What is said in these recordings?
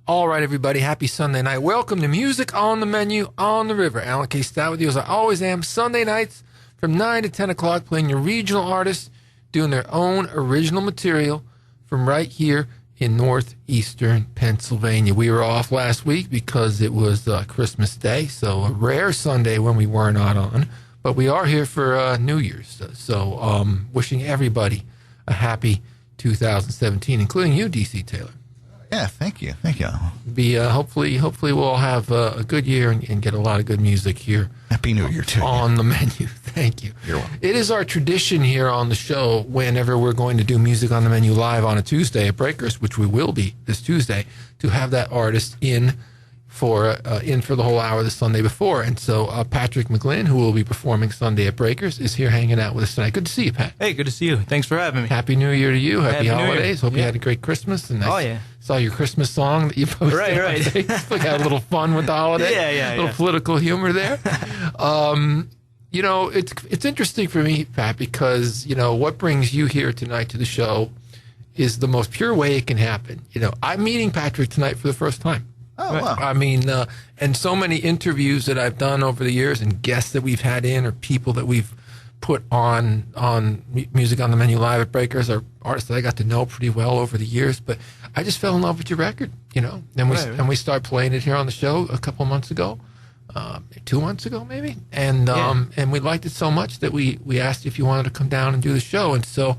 All right, everybody. Happy Sunday night. Welcome to Music on the Menu on the River. Alan K. Stout with you, as I always am, Sunday nights from 9 to 10 o'clock, playing your regional artists, doing their own original material from right here in northeastern Pennsylvania. We were off last week because it was Christmas Day, so a rare Sunday when we were not on. But we are here for New Year's. So wishing everybody a happy 2017, including you, D.C. Taylor. Yeah, thank you. Hopefully we'll all have a good year and get a lot of good music here. Happy New Year to you. On the menu. Thank you. You're welcome. It is our tradition here on the show, whenever we're going to do Music on the Menu live on a Tuesday at Breakers, which we will be this Tuesday, to have that artist in for the whole hour the Sunday before. And so Patrick McGlynn, who will be performing Sunday at Breakers, is here hanging out with us tonight. Good to see you, Pat. Hey, good to see you. Thanks for having me. Happy New Year to you. Happy New Year. holidays. Hope you had a great Christmas. And I saw your Christmas song that you posted Right. on Facebook. Had a little fun with the holiday. Yeah. A little political humor there. It's interesting for me, Pat, because, what brings you here tonight to the show is the most pure way it can happen. I'm meeting Patrick tonight for the first time. Oh, wow. I mean, and so many interviews that I've done over the years and guests that we've had in or people that we've put on Music on the Menu live at Breakers are artists that I got to know pretty well over the years. But I just fell in love with your record, and we started playing it here on the show a couple months ago, 2 months ago maybe, and we liked it so much that we asked if you wanted to come down and do the show. And so,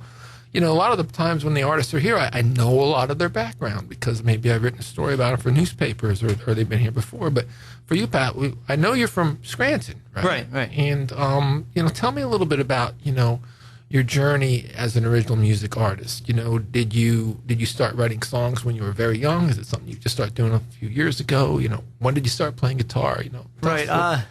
a lot of the times when the artists are here, I know a lot of their background because maybe I've written a story about them for newspapers or they've been here before. But for you, Pat, I know you're from Scranton, right? Right. And, tell me a little bit about, your journey as an original music artist. Did you start writing songs when you were very young? Is it something you just started doing a few years ago? When did you start playing guitar? Right. I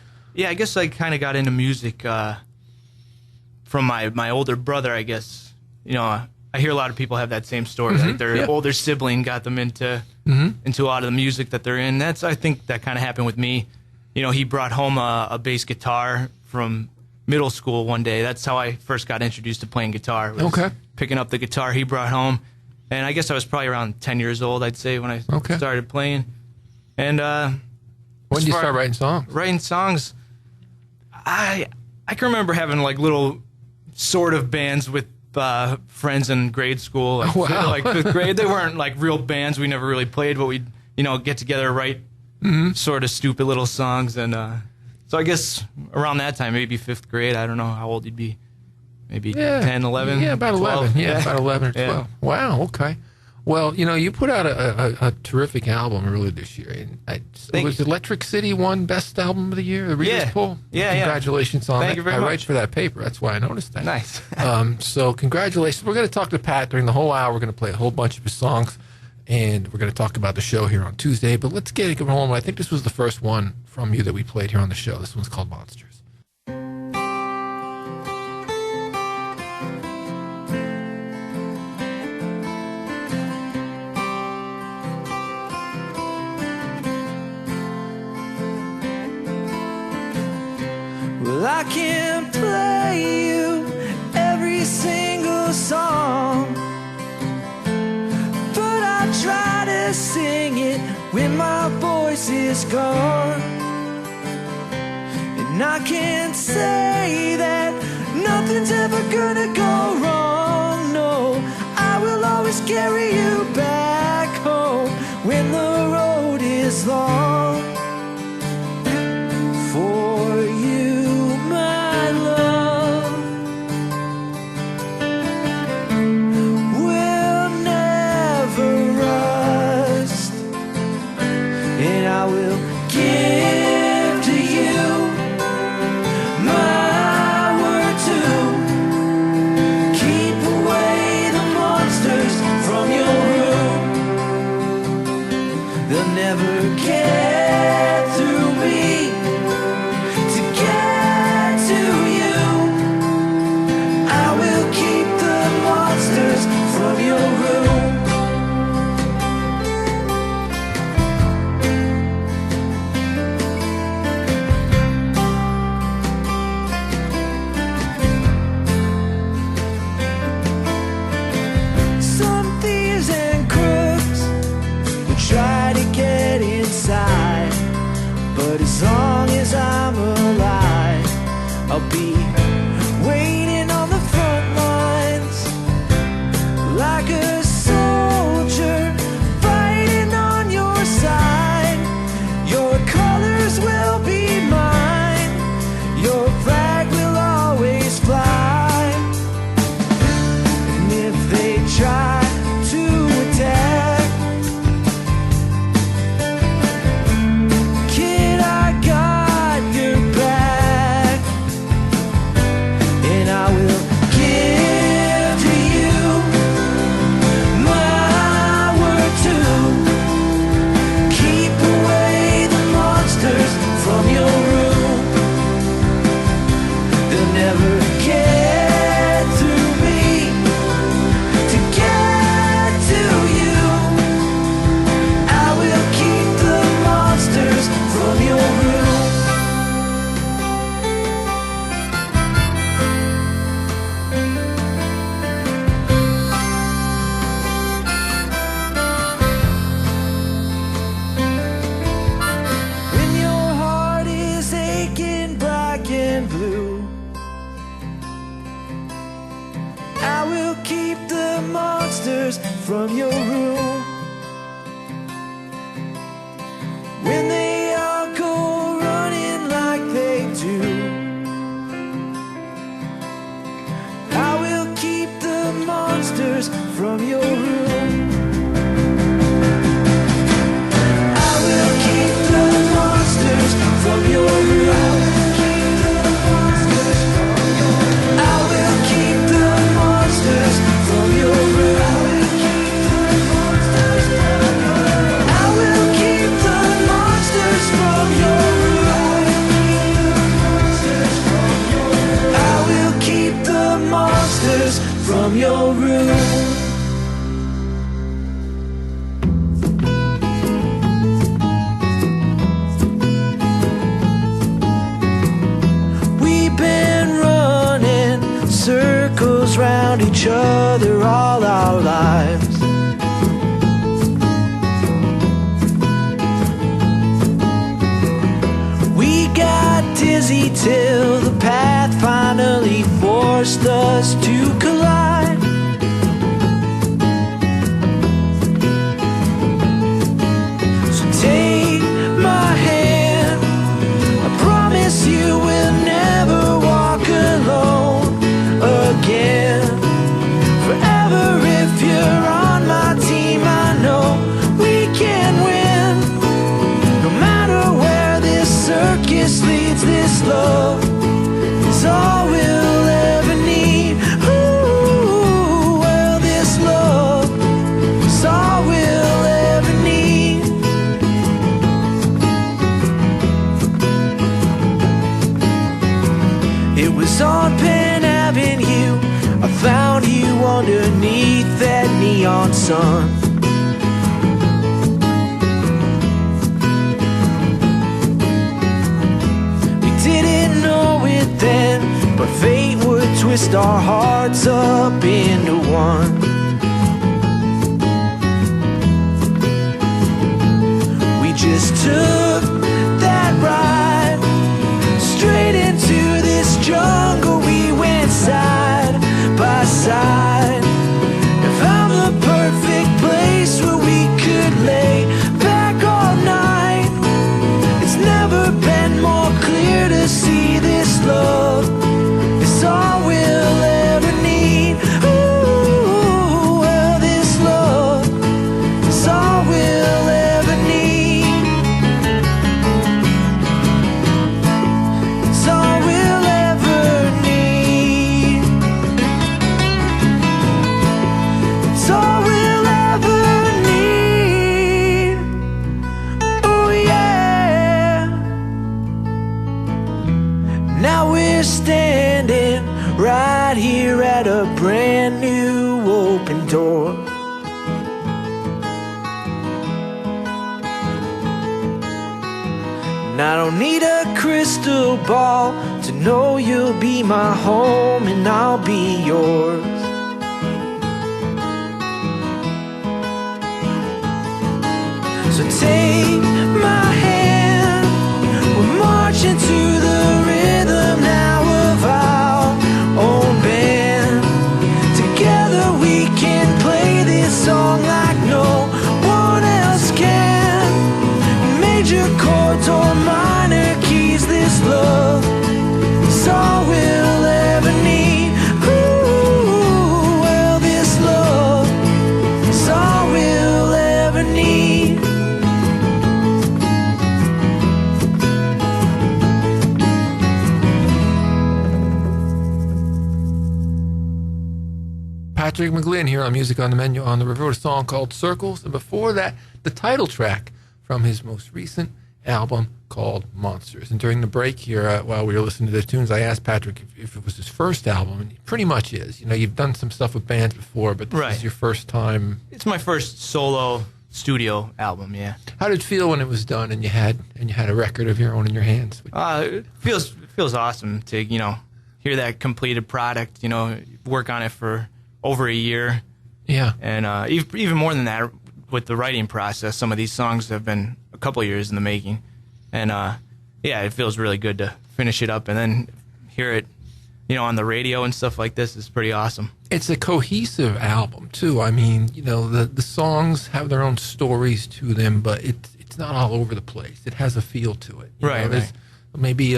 guess I kind of got into music from my older brother, I guess. I hear a lot of people have that same story. Like their older sibling got them into a lot of the music that they're in. I think that kind of happened with me. He brought home a bass guitar from middle school one day. That's how I first got introduced to playing guitar. Was picking up the guitar he brought home. And I guess I was probably around 10 years old, I'd say, when I started playing. And when did you start writing songs? Writing songs, I can remember having like little sort of bands with friends in grade school, like fifth grade. They weren't like real bands. We never really played, but we'd get together, write sort of stupid little songs. And so I guess around that time, maybe fifth grade. I don't know how old you'd be. Maybe 10, 11. Yeah, about 12. 11. Yeah, about 11 or 12. Yeah. Wow. Okay. Well, you put out a terrific album earlier this year. Was Electric City won Best Album of the Year, the Reader's Poll? Yeah. Congratulations on that. Thank you very much. I write for that paper. That's why I noticed that. Nice. So congratulations. We're going to talk to Pat during the whole hour. We're going to play a whole bunch of his songs, and we're going to talk about the show here on Tuesday. But let's get it rolling. I think this was the first one from you that we played here on the show. This one's called Monsters. Well, I can't play you every single song, but I try to sing it when my voice is gone. And I can't say that nothing's ever gonna go wrong. No, I will always carry you back home when the road is long. For you, my love, will never rust, and I will give to you my word to keep away the monsters from your room. They'll never get through me. From your room, some thieves and crooks will try to get long as I'm alive, I'll be waiting on the front lines like a soldier fighting on your side. Your colors will be mine, your flag will always fly. And if they try to attack, kid, I got your back. And I will give to you my word to keep away the monsters from your room. They'll never get through me to get to you. I will keep the monsters from your room. When your heart is aching black and blue, I will keep the monsters from your room. When they all go running like they do, I will keep the monsters from your room. I will keep the monsters from your room. I will keep the monsters from your room. I will keep the monsters from your room. I will keep the monsters from your room. We've been running circles round each other all our lives. We got dizzy till the path finally forced us to collide. So take my hand, I promise you will never walk alone again. Forever if you're on my team, I know we can win. No matter where this circus leads, this love is all we'll ever need. Ooh, well, this love is all we'll ever need. It was on Penn Avenue, I found you underneath that neon sun. We didn't know it then, but fate would twist our hearts up into one. We just took that ride straight into this jungle. We went side by side and found the perfect place where we could lay back all night. It's never been more clear to see this love is all we'll ever need. Ooh, well, this love is all we'll ever need. It's all we'll ever need. It's all we'll ever need. Oh yeah. Now we're standing right here at a brand new open door. And I don't need a crystal ball to know you'll be my home and I'll be yours. So take my hand, we're major chords or minor keys. This love is all we'll ever need. Ooh, well, this love is all we'll ever need. Patrick McGlynn here on Music on the Menu on the River, a song called Circles. And before that, the title track from his most recent album called Monsters. And during the break here, while we were listening to the tunes, I asked Patrick if it was his first album, and it pretty much is. You know, you've done some stuff with bands before, but this is your first time. It's my first solo studio album, yeah. How did it feel when it was done and you had a record of your own in your hands? It feels awesome to, you know, hear that completed product, you know, work on it for over a year. Yeah. And even more than that, with the writing process, some of these songs have been a couple of years in the making. And, yeah, it feels really good to finish it up and then hear it, you know, on the radio and stuff like this is pretty awesome. It's a cohesive album, too. I mean, you know, the songs have their own stories to them, but it's not all over the place. It has a feel to it. You know, there's maybe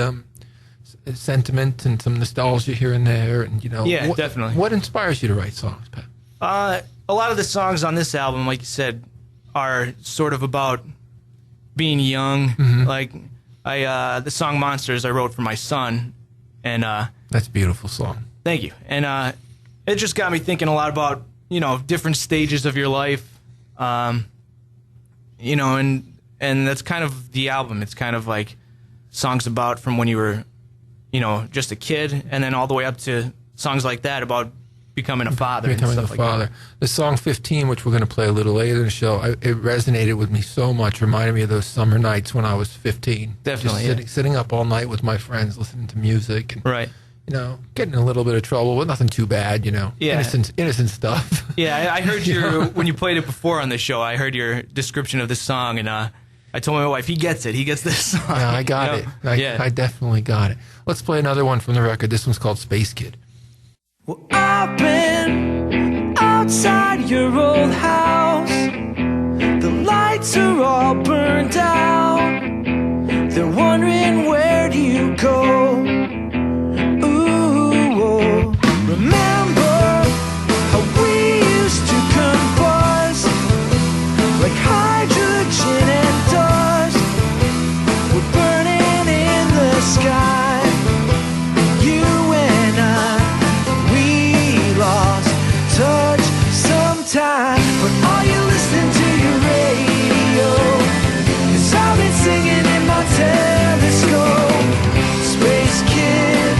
sentiment and some nostalgia here and there, and you know, definitely. What inspires you to write songs, Pat? A lot of the songs on this album, like you said, are sort of about being young. Mm-hmm. Like the song "Monsters" I wrote for my son, and that's a beautiful song. Thank you. And it just got me thinking a lot about, you know, different stages of your life, you know, and that's kind of the album. It's kind of like songs about from when you were, you know, just a kid, and then all the way up to songs like that about becoming a father and stuff like that. The song 15, which we're going to play a little later in the show, it resonated with me so much. Reminded me of those summer nights when I was 15. Definitely, just sitting up all night with my friends, listening to music. And, right. You know, getting in a little bit of trouble, but nothing too bad, you know. Yeah. Innocent stuff. Yeah, I heard when you played it before on the show, I heard your description of this song, and I told my wife, he gets this song. Yeah, I got it. I definitely got it. Let's play another one from the record. This one's called Space Kid. Well, I've been outside your old house. The lights are all burned out. They're wondering, where do you go? Ooh, oh. Remember how we used to combust like hydrogen and dust. We're burning in the sky. You and I, we lost touch sometime. But are you listening to your radio? 'Cause I've been singing in my telescope. Space kid,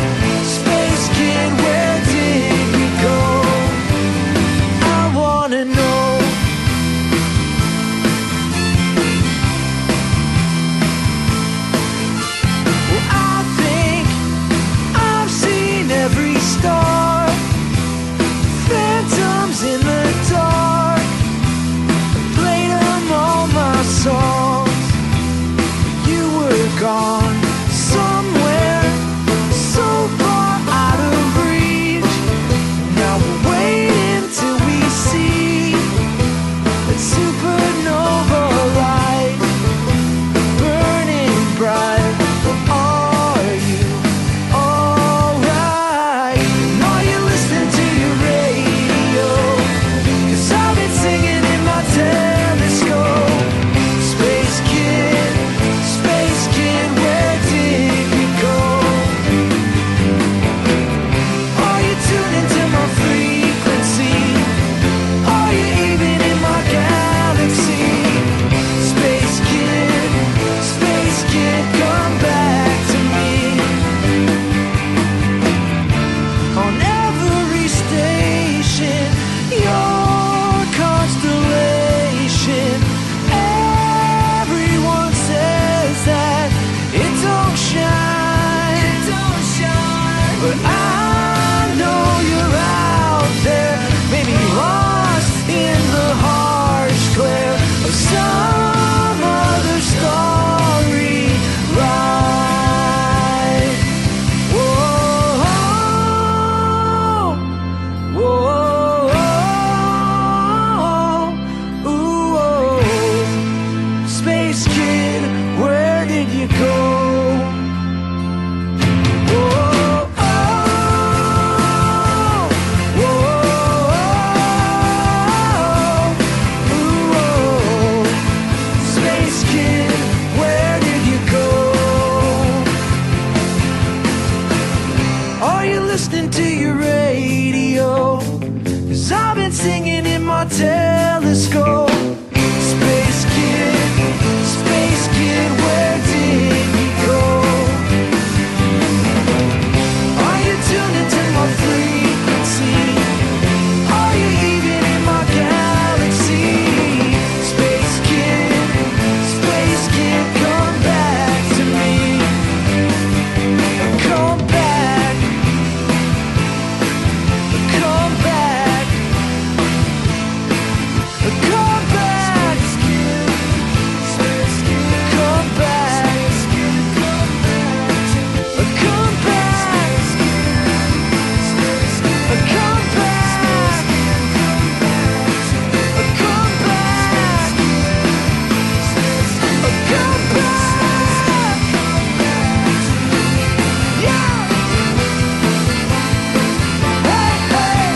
where did we go? I wanna know. Well, I think I've seen every star, phantoms in the dark, played them all my songs. You were gone somewhere so far out of reach. Now we're waiting till we see that supernova light burning bright. Are you alright? Are you listening to your radio? 'Cause I've been singing in my telescope. Space kid, where did we go? Are you tuned into my frequency? Are you even in my galaxy? Space kid, come back to me. On every station, your constellation. Everyone says that it don't shine, but I know you're out there, maybe lost in the harsh glare of some other story. Right? Whoa, whoa, ooh, oh. Space kid, where you go? Listening to your radio, 'cause I've been singing in my telescope. Space kid, where did you go? Are you tuned into my frequency? Are you even in my galaxy? Space kid, come back to me. Come back. Come back. Come back. Come back. Come back. Come back. Come back. Come back. Yeah. Hey, hey.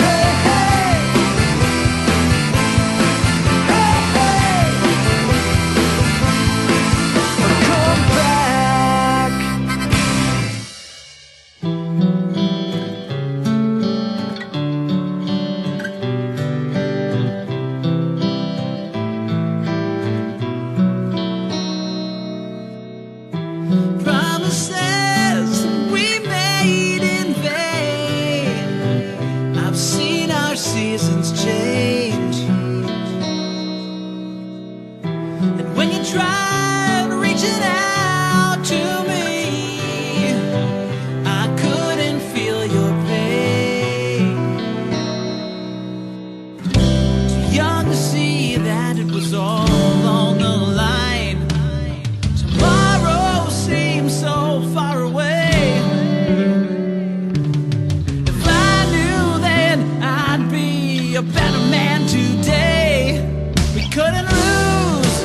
Hey, hey. Hey, hey. Come back. Promises we made in vain. I've seen our seasons change. And when you tried reaching out to me, I couldn't feel your pain. Too young to see that it was all on the line. Tomorrow seems so far away. If I knew then I'd be a better man today. We couldn't lose,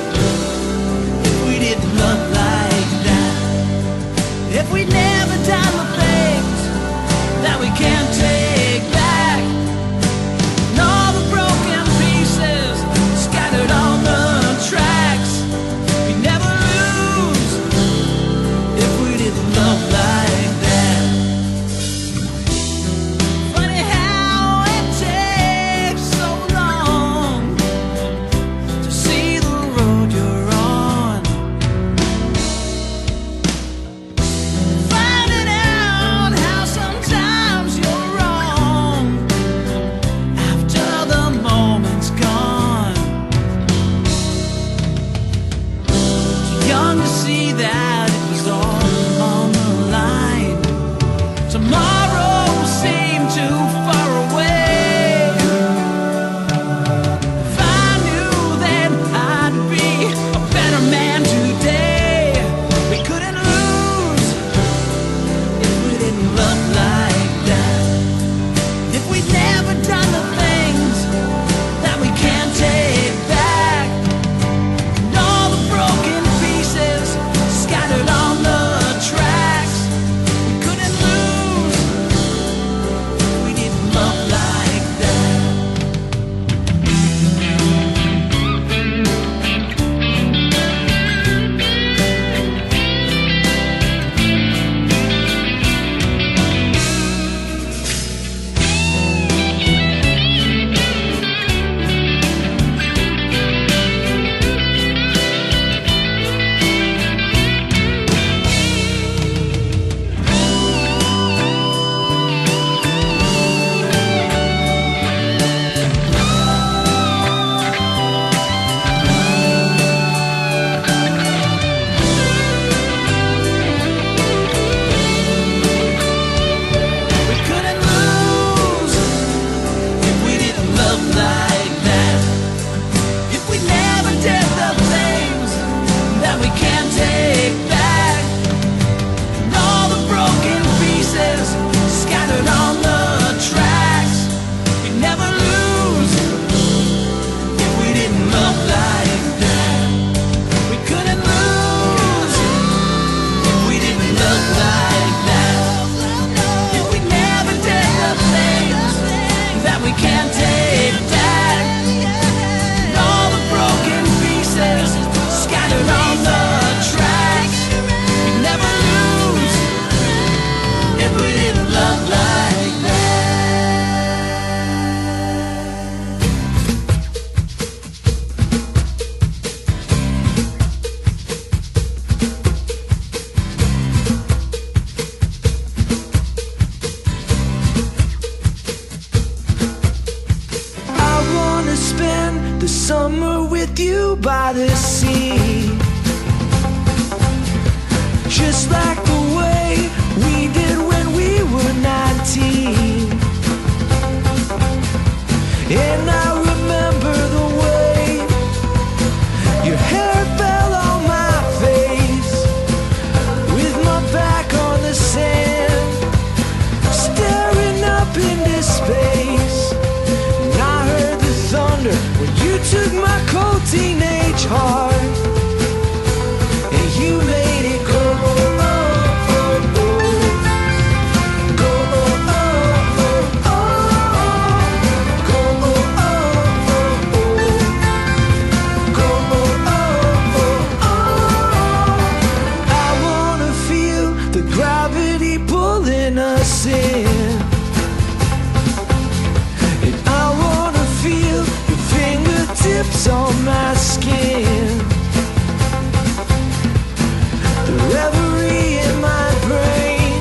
with you by the sea, just like the way we did when we were 19. And I remember the way your hair fell on my face, with my back on the sand, staring up into space. And I heard the thunder when you took my cold teenage heart, and you made it go. On my skin, the reverie in my brain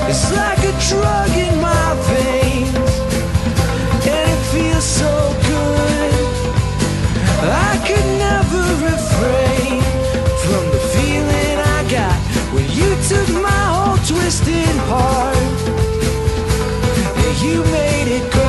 is like a drug in my veins, and it feels so good I could never refrain from the feeling I got when you took my whole twisted heart and you made it go.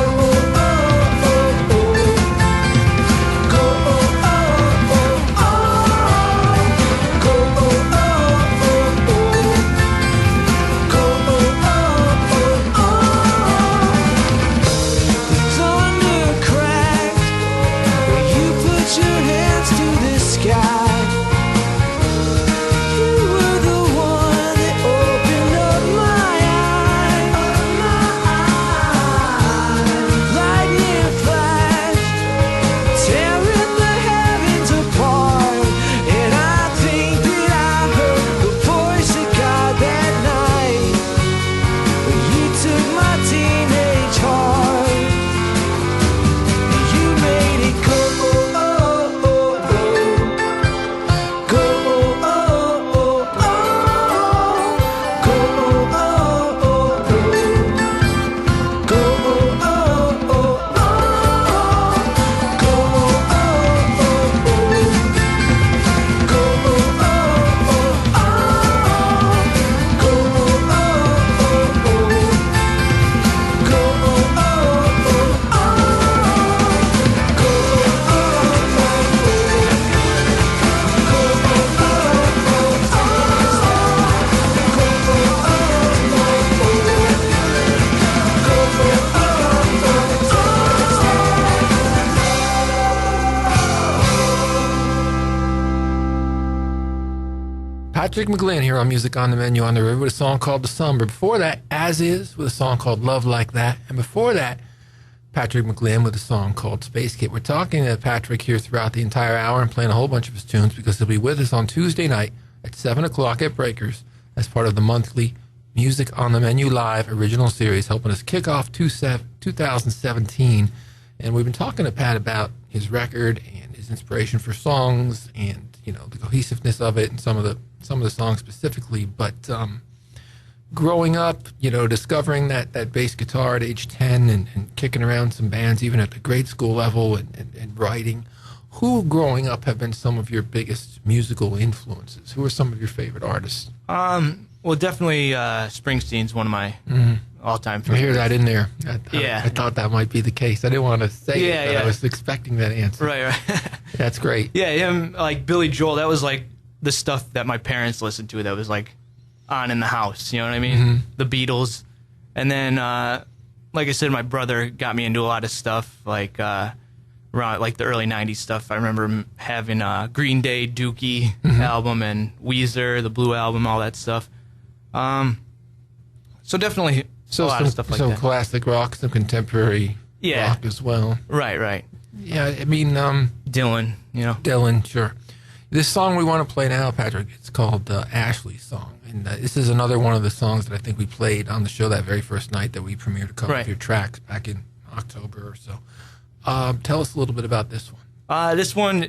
Patrick McGlynn here on Music on the Menu on the River with a song called The Summer. Before that, As Is with a song called Love Like That. And before that, Patrick McGlynn with a song called Space Kid. We're talking to Patrick here throughout the entire hour and playing a whole bunch of his tunes because he'll be with us on Tuesday night at 7 o'clock at Breakers as part of the monthly Music on the Menu Live original series, helping us kick off 2017. And we've been talking to Pat about his record and his inspiration for songs and, you know, the cohesiveness of it and some of the songs specifically. But growing up, you know, discovering that bass guitar at age 10 and kicking around some bands even at the grade school level and writing, who growing up have been some of your biggest musical influences? Who are some of your favorite artists? Well, definitely Springsteen's one of my all-time I favorites. hear that in there. Yeah. I thought that might be the case. I didn't want to say it, but I was expecting that answer. Right. That's great. Yeah, him, like Billy Joel, that was like the stuff that my parents listened to that was like on in the house, you know what I mean? The Beatles. And then, like I said, my brother got me into a lot of stuff, like around like the early 90s stuff. I remember having Green Day, Dookie album and Weezer, the Blue album, all that stuff. So definitely a lot of stuff like that. So classic rock, some contemporary rock as well. Right. Yeah, I mean... Dylan, you know. Dylan, sure. This song we want to play now, Patrick, it's called Ashley's Song. And this is another one of the songs that I think we played on the show that very first night that we premiered a couple of your tracks back in October or so. Tell us a little bit about this one. This one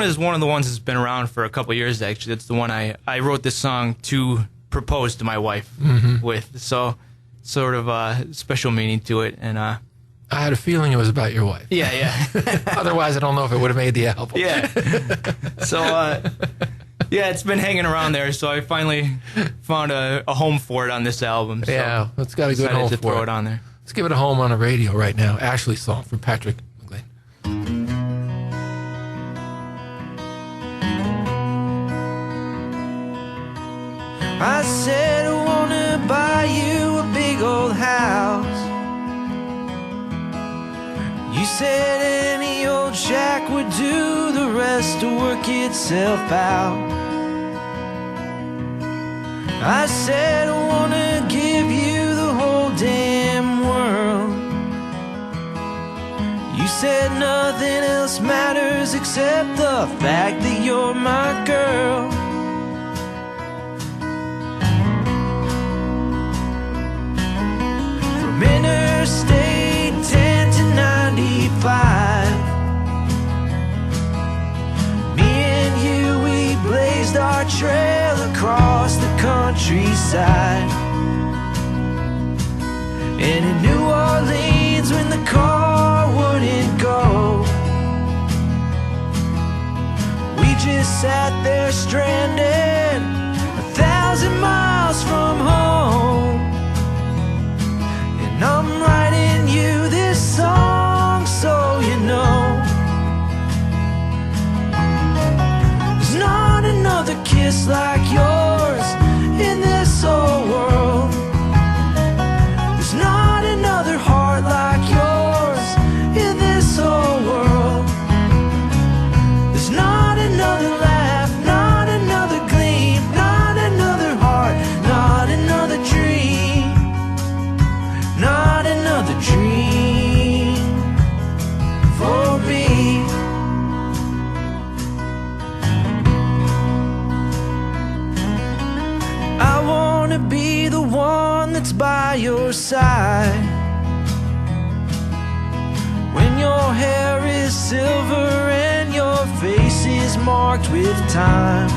is one of the ones that's been around for a couple of years, actually. It's the one I wrote this song to propose to my wife with. So sort of a special meaning to it. And I had a feeling it was about your wife. Yeah. Otherwise, I don't know if it would have made the album. Yeah. So, yeah, it's been hanging around there. So I finally found a home for it on this album. So Yeah, it's got a good decided home to for throw it. it on there. Let's give it a home on the radio right now. Ashley's song for Patrick McGlynn. I said I wanna buy you a big old house. You said any old shack would do, the rest to work itself out. I said I wanna give you the whole damn world. You said nothing else matters except the fact that you're my girl. From Interstate 10 to 95, me and you, we blazed our trail across the countryside. And in New Orleans, when the car wouldn't go, we just sat there stranded 1,000 miles from home. And I'm writing you this song so you know there's not another kiss like yours in this whole world. There's not another heart like yours in this whole world. There's not another laugh, not another gleam, not another heart, not another dream, not another dream for me. I wanna be the one that's by your side when your hair is silver and your face is marked with time.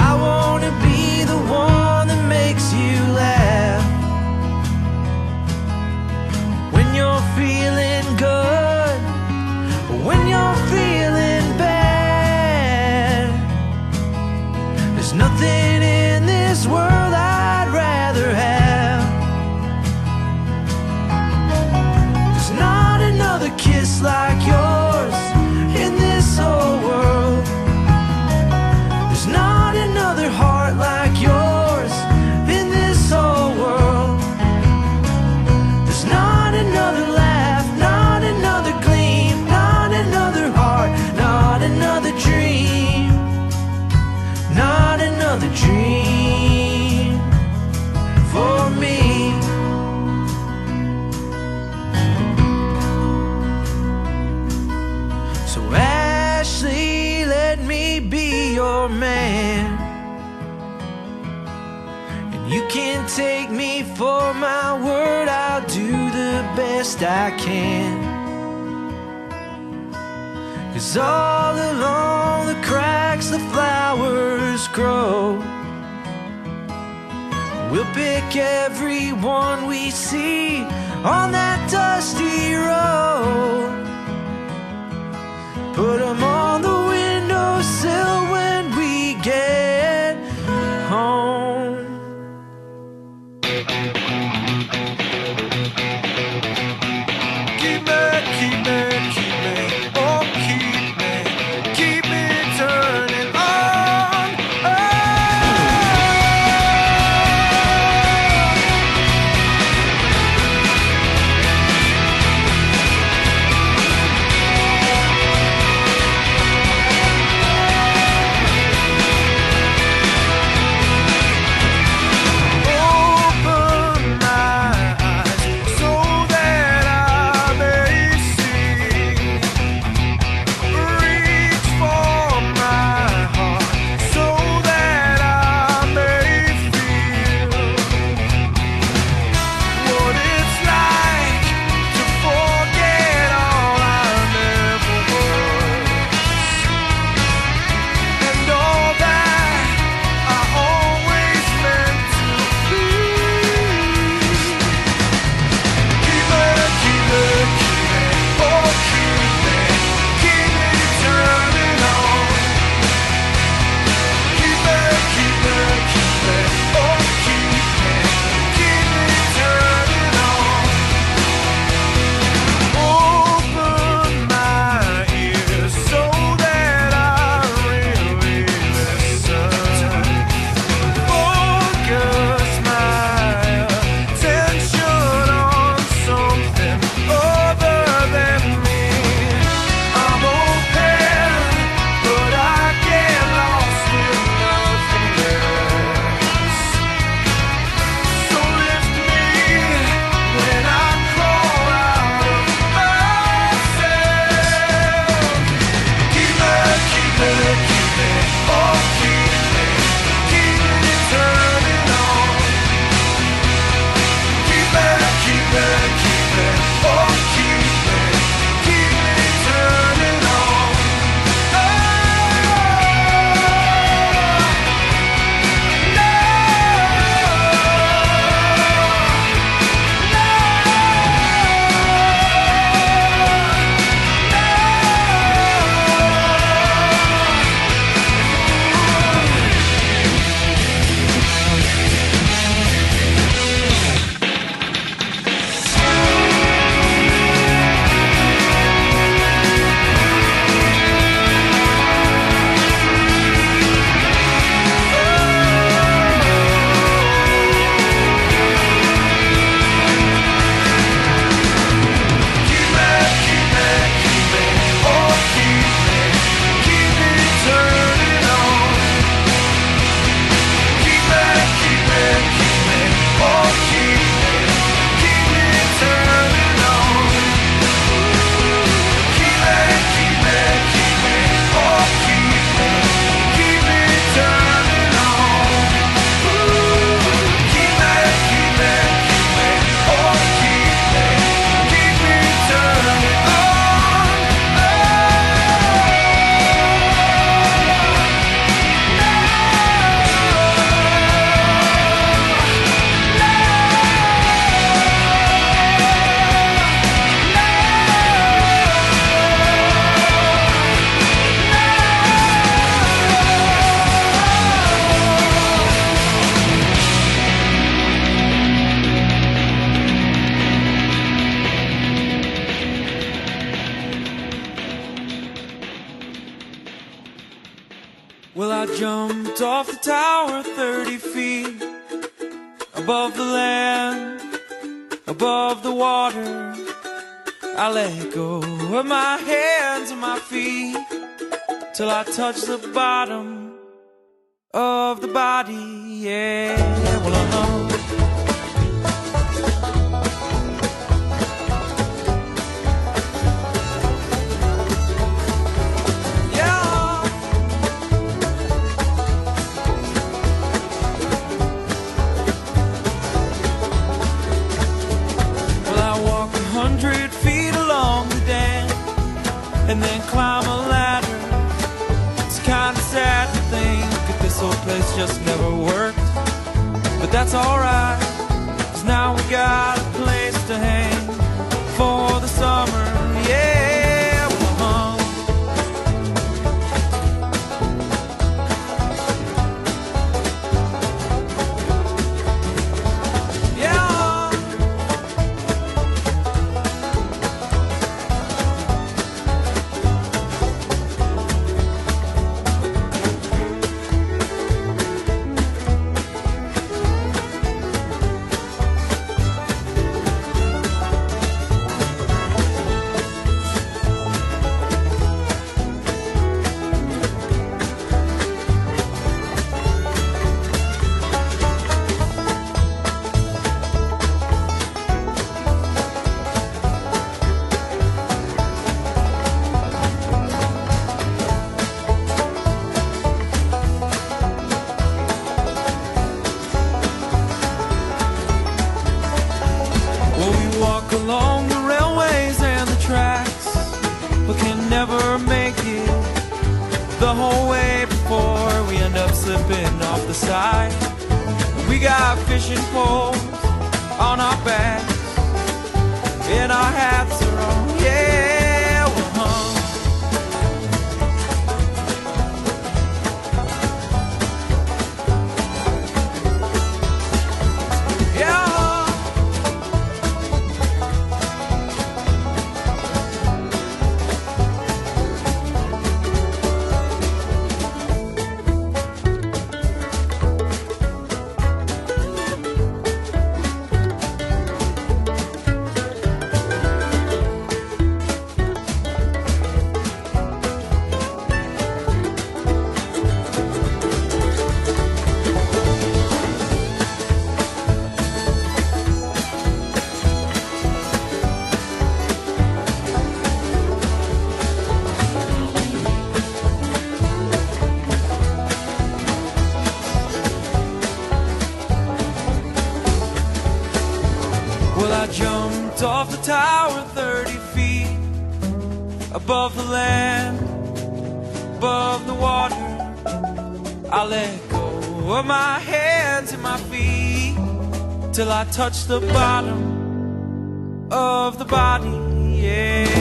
I wanna be the one that makes you laugh when you're feeling good, when you're feeling bad. There's nothing in this world I'd rather have. There's not another kiss like yours in this whole world. There's not another heart like yours in this whole world. There's not another laugh, not another gleam, not another heart, not another dream, not another dream for me. So Ashley, let me be your man, and you can take me for my word. I'll do the best I can, 'cause all along the cracks the flowers grow. We'll pick every one we see on that dusty road, put 'em on the windowsill when we get home. Keep me, keep me, keep me, oh keep me turning on. Oh. Well, I jumped off the tower 30 feet above the land, above the water. I let go of my hands and my feet till I touched the bottom of the body, yeah. Well, and then climb a ladder. It's kinda sad to think that this old place just never worked, but that's alright, 'cause now we got a place to hang for the summer, yeah. Along the railways and the tracks, but can never make it the whole way before we end up slipping off the side. We got fishing poles on our backs and our hats are on, yeah, we're hung. I jumped off the tower 30 feet above the land, above the water. I let go of my hands and my feet till I touched the bottom of the body, yeah.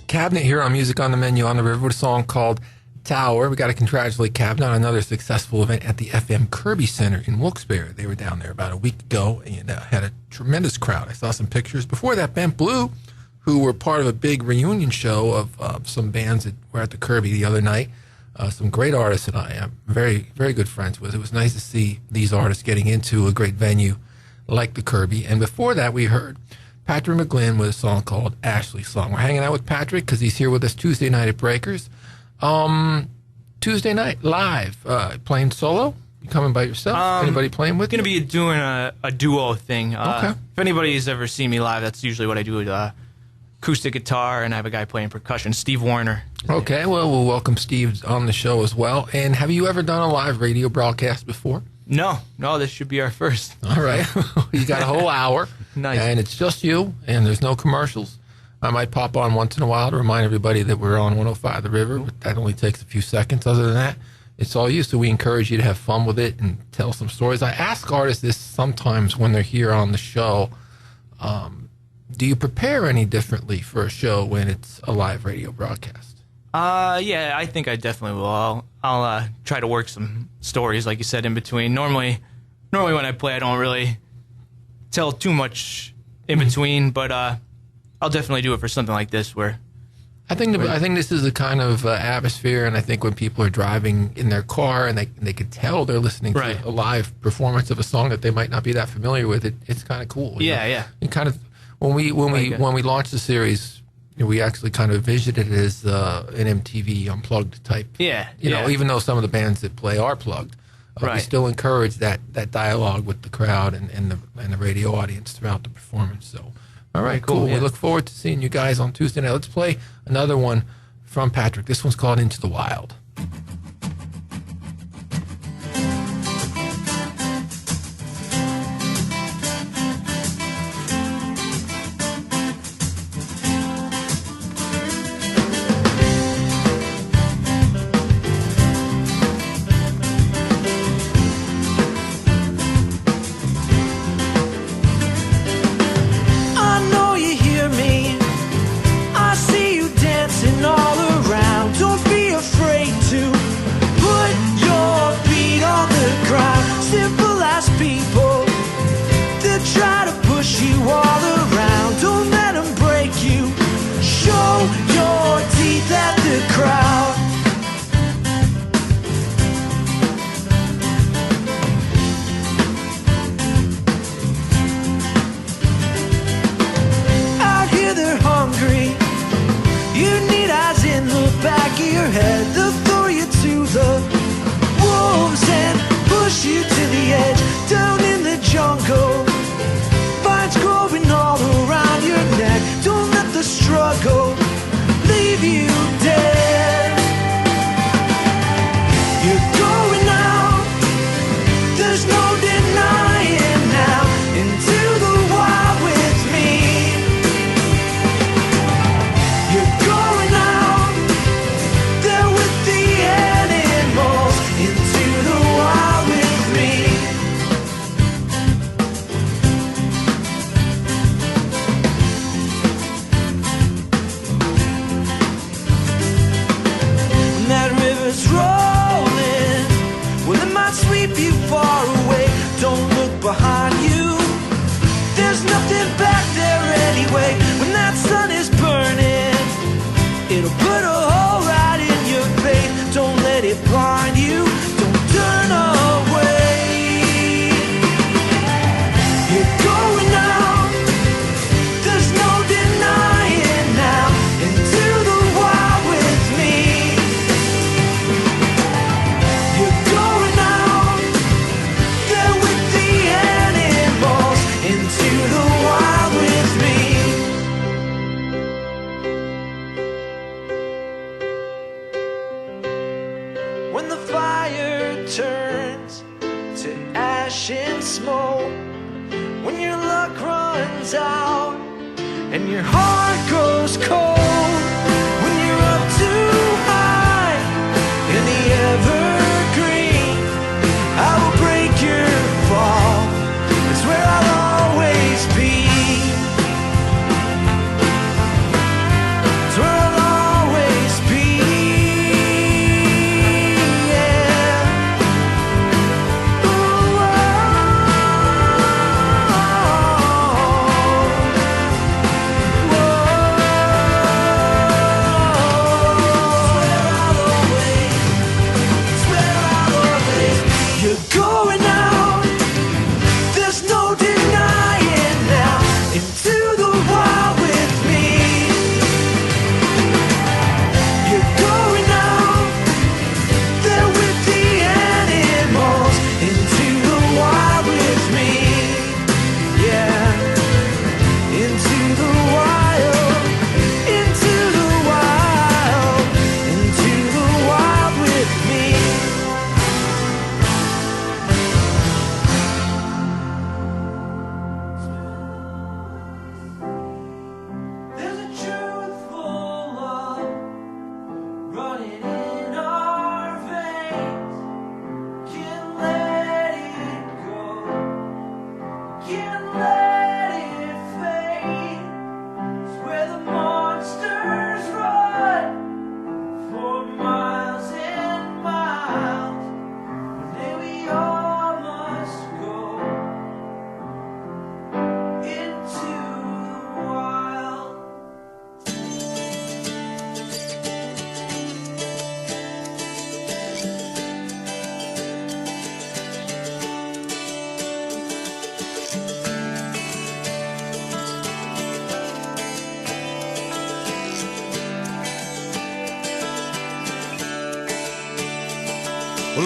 Cabinet here on Music on the Menu on the River with a song called Tower. We got to congratulate Cabinet on another successful event at the FM Kirby Center in Wilkes-Barre. They were down there about a week ago and had a tremendous crowd. I saw some pictures. Before that, Bent Blue, who were part of a big reunion show of some bands that were at the Kirby the other night. Some great artists that I am very, very good friends with. It was nice to see these artists getting into a great venue like the Kirby. And before that, we heard Patrick McGlynn with a song called Ashley's Song. We're hanging out with Patrick because he's here with us Tuesday night at Breakers. Tuesday night, live, playing solo. You coming by yourself? Anybody playing with you? Going to be doing a duo thing. Okay. If anybody's ever seen me live, that's usually what I do with acoustic guitar, and I have a guy playing percussion, Steve Warner. Okay, well, we'll welcome Steve on the show as well. And have you ever done a live radio broadcast before? No, this should be our first. All right. You got a whole hour. Nice. And it's just you, and there's no commercials. I might pop on once in a while to remind everybody that we're on 105 The River, but that only takes a few seconds. Other than that, it's all you. So we encourage you to have fun with it and tell some stories. I ask artists this sometimes when they're here on the show. Do you prepare any differently for a show when it's a live radio broadcast? Yeah, I think I definitely will. I'll try to work some stories, like you said, in between. Normally when I play, I don't really tell too much in between, but I'll definitely do it for something like this where... I think this is the kind of atmosphere, and I think when people are driving in their car and they can tell they're listening to a live performance of a song that they might not be that familiar with, it's kind of cool. Yeah. And kind of when we launched the series, we actually kind of envisioned it as an MTV Unplugged type. Yeah. Even though some of the bands that play are plugged, we still encourage that dialogue with the crowd and the radio audience throughout the performance. So. All right, cool. Yeah. We look forward to seeing you guys on Tuesday night. Let's play another one from Patrick. This one's called Into the Wild.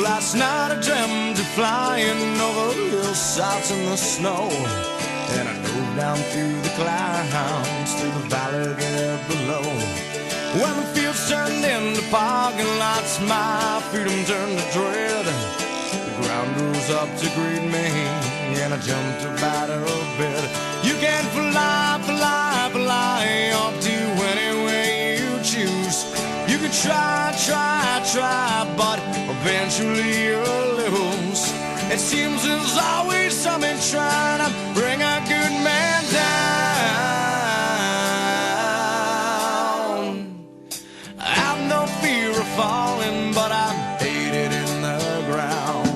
last night I dreamt of flying over hillsides in the snow, and I drove down through the clouds, through the valley there below. When the fields turned into parking lots, my freedom turned to dread. The ground rose up to greet me, and I jumped up out of bed. You can fly, fly, fly up to anywhere you choose. You can try, try, try, but eventually you'll lose. It seems there's always something trying to bring a good man down. I have no fear of falling, but I hate it in the ground.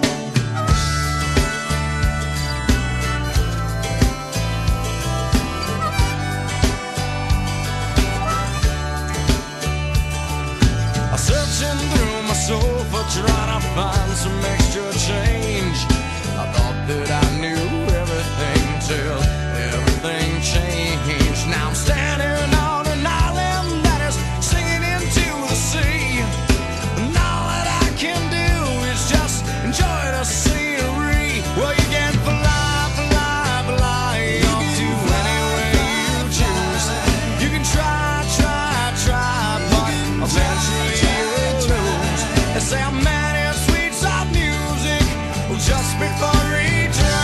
I'm searching through my sofa, trying to find some extra change. I thought that I knew everything till everything changed. Now I'm standing on an island that is singing into the sea, and all that I can do is just enjoy the scenery. Well, you can fly, fly, fly up to anywhere you choose. You can try, try, try, but eventually you'll lose. They say I'm mad at sweet soft music just before he drowns.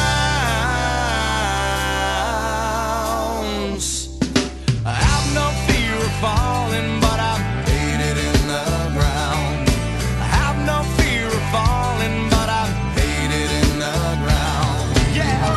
I have no fear of falling, but I hate it in the ground. I have no fear of falling, but I hate it in the ground. Yeah.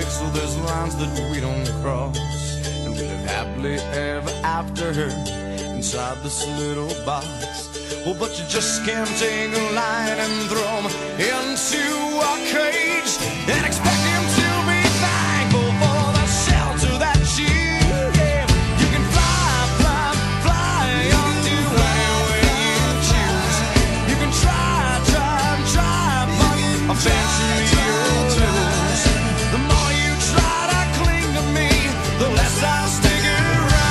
So there's lines that we don't cross, and we live happily ever after inside this little box. Well, but you just can't take a lion and throw him into a cage and expect him to be thankful for the shelter that you gave. You can fly, fly, fly on to anywhere you choose. You can try, try, try, but eventually you'll lose. The more you try to cling to me, the less I'll stick around.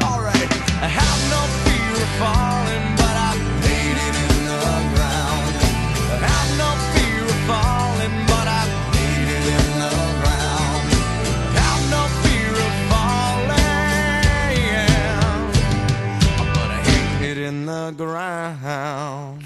Alright, I have no fear of falling, but I hate it in the ground. I have no fear of falling, but I hate it in the ground. I have no fear of falling, but I hate it in the ground.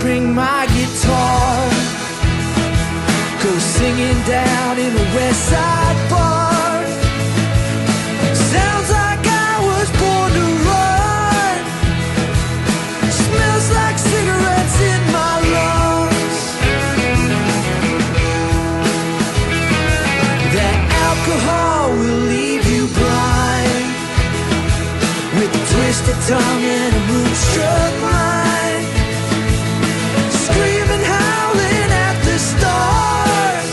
bring my guitar, go singing down in the West Side Bar. Sounds like I was born to run. twisted tongue and a moonstruck mind, screaming, howling at the stars,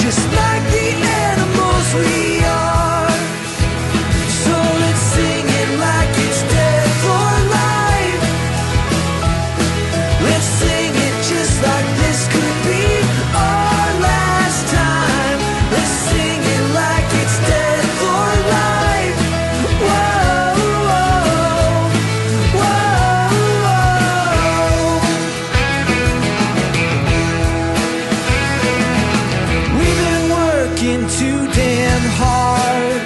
just like the animals we are. So let's sing it like it's death or life. Let's sing it just like this could be our last time. Let's sing it like it's death or life. Whoa, whoa, whoa. We've been working too damn hard,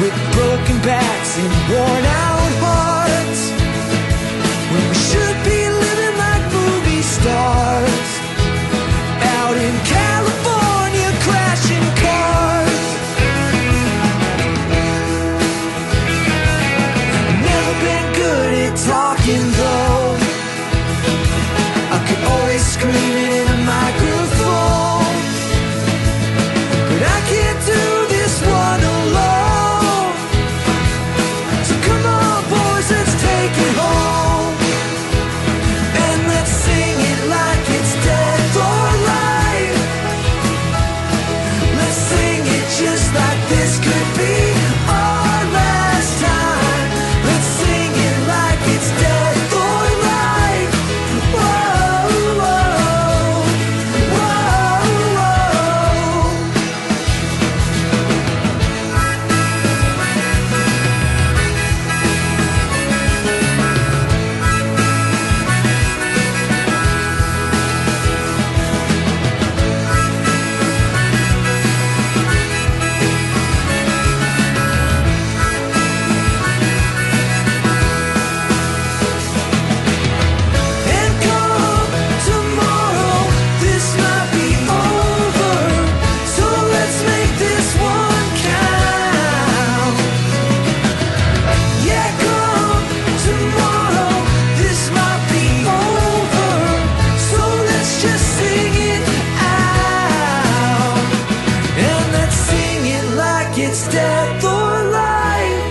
with broken backs and worn out hearts, when we should be living like movie stars, out in California crashing cars. Never been good at talking though, I could always scream it in a microphone, but I can't do this one alone. So come on boys, let's take it home, and let's sing it like it's death or life. Let's sing it just like this could be our last time. Let's sing it like it's death or life. Whoa, whoa, whoa, whoa. And come tomorrow, this might be over, so let's make this one count. Yeah, come tomorrow, this might be over, so let's just sing it out, and let's sing it like it's death or life.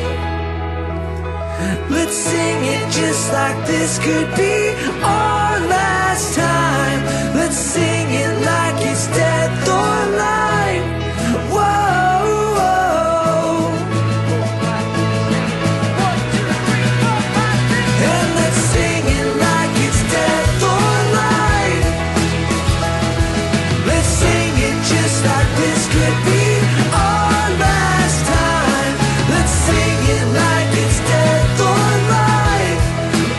Let's sing it just like this could be our last time. Let's sing it like it's death or life. Whoa, whoa. And let's sing it like it's death or life. Let's sing it just like this could be our last time. Let's sing it like it's death or life.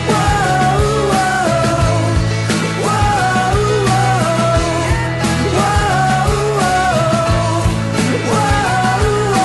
Whoa, whoa, whoa, whoa, whoa, whoa, whoa.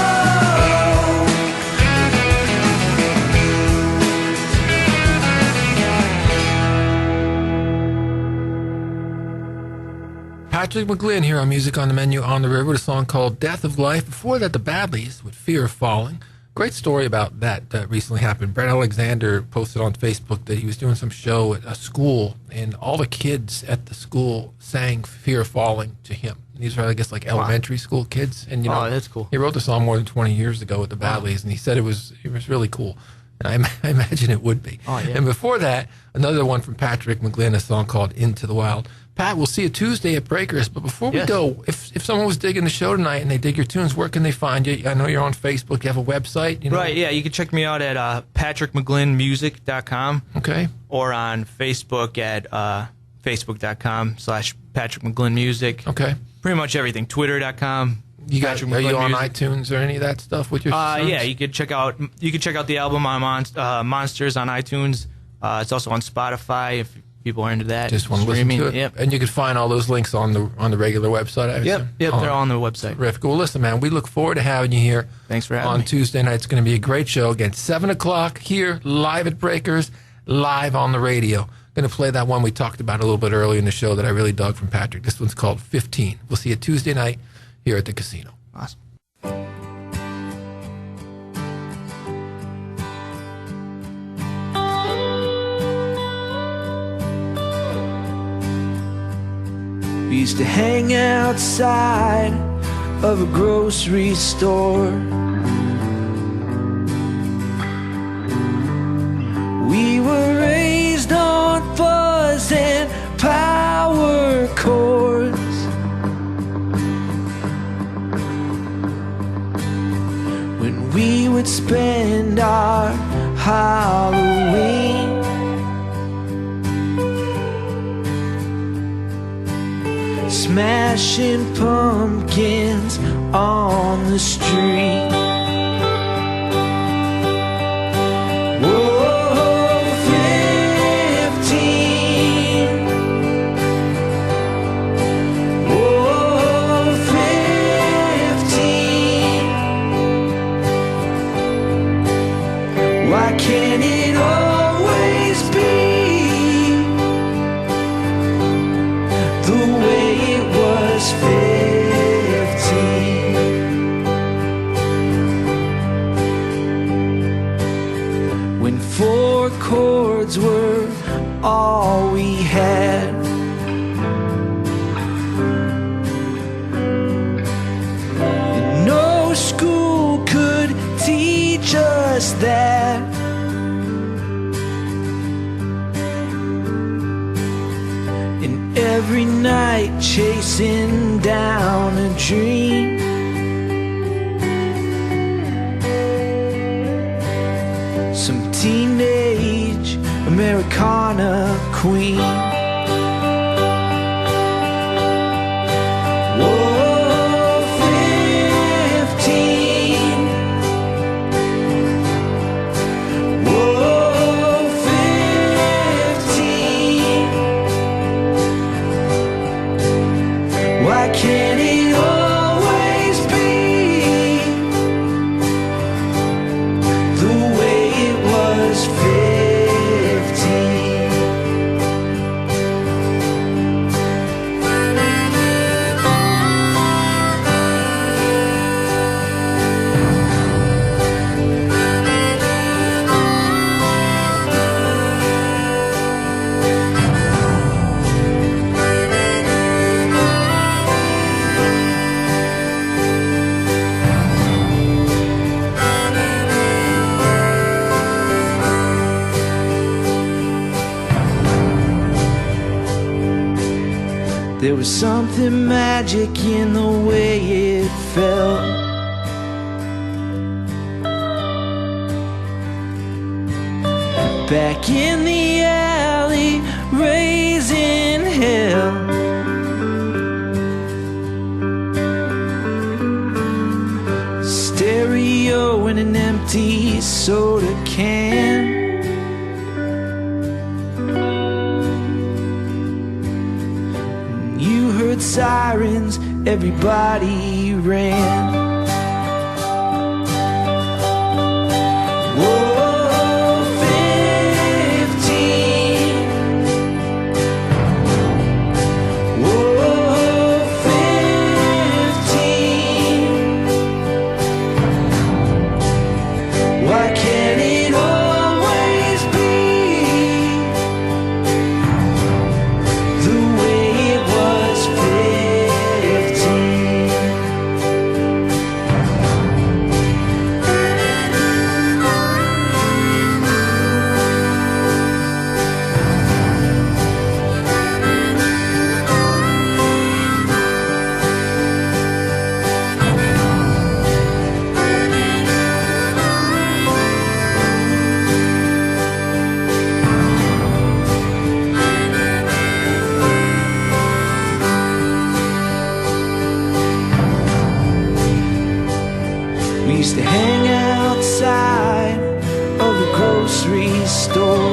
Patrick McGlynn here on Music on the Menu on the River, with a song called Death of Life. Before that, the Badleys with Fear of Falling. Great story about that recently happened. Brett Alexander posted on Facebook that he was doing some show at a school, and all the kids at the school sang Fear of Falling to him. These are, I guess, like elementary school kids. And Oh, that's cool. He wrote the song more than 20 years ago with the Badleys, and he said it was really cool. And I imagine it would be. Oh, yeah. And before that, another one from Patrick McGlynn, a song called Into the Wild. Pat, we'll see you Tuesday at Breakers. But before we Yes. go, if someone was digging the show tonight and they dig your tunes, where can they find you? I know you're on Facebook. You have a website. You know? Right, yeah, you can check me out at patrickmcglynnmusic.com Okay. or on Facebook at facebook.com/patrickmcglynnmusic. Okay. Pretty much everything. Twitter.com. Are you McGlynn on Music. iTunes or any of that stuff with your songs? Yeah, you could check out the album on Monsters on iTunes. It's also on Spotify if people are into that. Just want to listen to it. Yep. And you can find all those links on the regular website, I Yep. assume? Yep. Oh, They're all on the website. terrific. Well, listen, man, we look forward to having you here. Thanks for having on me. Tuesday night. It's going to be a great show. Again, 7 o'clock here, live at Breakers, live on the radio. Going to play that one we talked about a little bit earlier in the show that I really dug from Patrick. This one's called 15. We'll see you Tuesday night here at the casino. Awesome. We used to hang outside of a grocery store, spend our Halloween. Smashing pumpkins on the street. Whoa, 15. Whoa, 15. Why can't it always be the way it was 15? When 4 chords were all we had, and no school could teach us that. And every night chasing down a dream, some teenage Americana queen. Whoa, 15. Whoa, 15. Why can't it always be the way it was 15? There was something magic in the way it felt. Back in the alley, raising hell. Stereo and an empty soda can. You heard sirens, everybody ran. Whoa, 15. Whoa, 15. Why can't it always be the way it was 15? We used to hang outside of the grocery store.